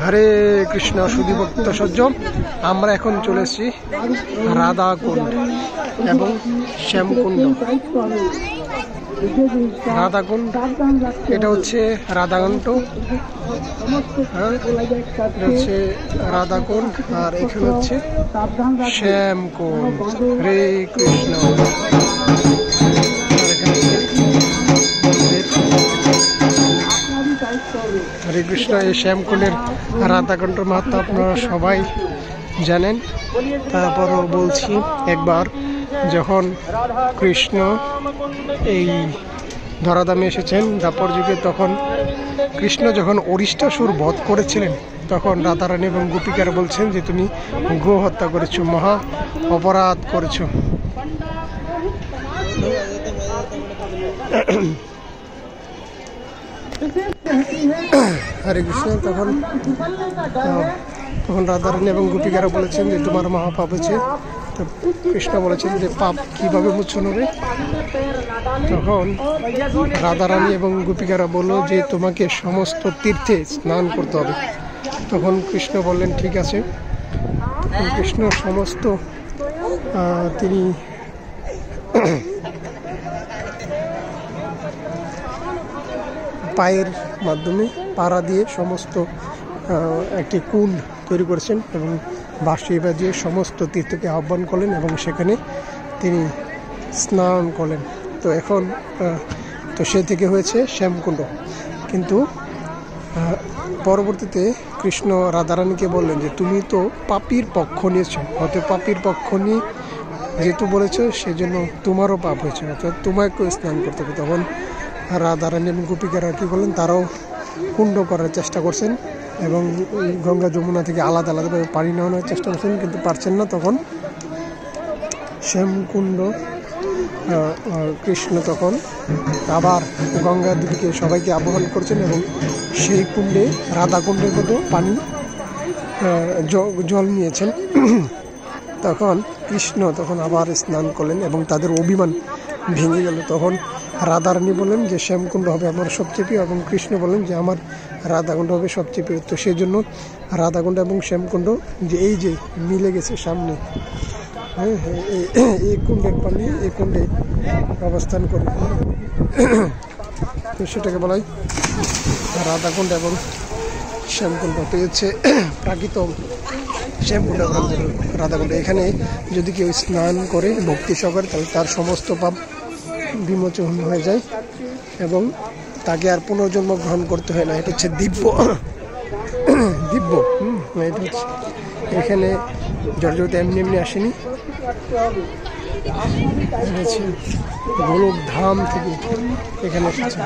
হরে কৃষ্ণ সুধী ভক্ত সজ্জ, আমরা এখন চলে এসেছি রাধাকুণ্ড এবং শ্যামকুণ্ড। রাধাকুণ্ড এটা হচ্ছে রাধাকুণ্ড, হচ্ছে রাধাকুণ্ড, আর এখানে হচ্ছে শ্যামকুণ্ড। হরে কৃষ্ণ। হরে কৃষ্ণ। এই শ্যামকুণ্ডের রাধাকুণ্ডের মাহাত্ম্য আপনারা সবাই জানেন, তারপরও বলছি একবার। যখন কৃষ্ণ এই ধরাধামে এসেছেন দ্বাপর যুগে, তখন কৃষ্ণ যখন অরিষ্টাসুর বধ করেছিলেন, তখন রাধারানী এবং গোপিকারা বলছেন যে তুমি গো হত্যা করেছো, মহা অপরাধ করেছো। হরে কৃষ্ণ। তখন রাধারানী এবং গোপিকারা বলেছেন যে তোমার মহাপাপ হয়েছে। তো কৃষ্ণ বলেছেন যে পাপ কিভাবে মোচন হবে? তখন রাধারানী এবং গোপিকারা বলল যে তোমাকে সমস্ত তীর্থে স্নান করতে হবে। তখন কৃষ্ণ বললেন ঠিক আছে। কৃষ্ণ সমস্ত তিনি পায়ের মাধ্যমে পাড়া দিয়ে সমস্ত একটি কুণ্ড তৈরি করেছেন এবং বাঁশি বাজিয়ে সমস্ত তীর্থকে আহ্বান করলেন এবং সেখানে তিনি স্নান করলেন। তো এখন তো সে থেকে হয়েছে শ্যামকুণ্ড। কিন্তু পরবর্তীতে কৃষ্ণ রাধারানীকে বললেন যে তুমি তো পাপীর পক্ষ নিয়েছো, হয়তো পাপীর পক্ষ নিয়ে যেহেতু বলেছো সেজন্য তোমারও পাপ হয়েছে, অর্থাৎ তোমাকেও স্নান করতে হবে। তখন রাধারানী এবং গোপিকারা কী করলেন, তারাও কুণ্ড করার চেষ্টা করছেন এবং গঙ্গা যমুনা থেকে আলাদা আলাদাভাবে পানি নেওয়ানোর চেষ্টা করছেন, কিন্তু পারছেন না। তখন শ্যামকুণ্ড কৃষ্ণ তখন আবার গঙ্গা দিদিকে সবাইকে আহ্বান করছেন এবং সেই কুণ্ডে রাধাকুণ্ডের মতো পানি জল নিয়েছেন। তখন কৃষ্ণ তখন আবার স্নান করলেন এবং তাদের অভিমান ভেঙে গেল। তখন রাধারানী বললেন যে শ্যামকুণ্ড হবে আমার সবচেয়ে প্রিয়, এবং কৃষ্ণ বললেন যে আমার রাধাকুণ্ড হবে সবচেয়ে প্রিয়। তো সেই জন্য রাধাকুণ্ড এবং শ্যামকুণ্ড যে এই যে মিলে গেছে সামনে, হ্যাঁ, এই কুণ্ডের পানি এই কুণ্ডে অবস্থান করে, তো সেটাকে বলা হয় রাধাকুণ্ড এবং শ্যামকুণ্ড। তো হচ্ছে প্রাকৃত শ্যামকুণ্ড রাধাকুণ্ড। এখানে যদি কেউ স্নান করে ভক্তি সহকারে, তাহলে তার সমস্ত পাপ বিমোচন হয়ে যায় এবং তাকে আর পুনর্জন্ম গ্রহণ করতে হয় না। এটা হচ্ছে দিব্য। এটা হচ্ছে এখানে জড়জড়িত এমনি এমনি আসেনি, গোলক ধাম থেকে এখানে এসেছে।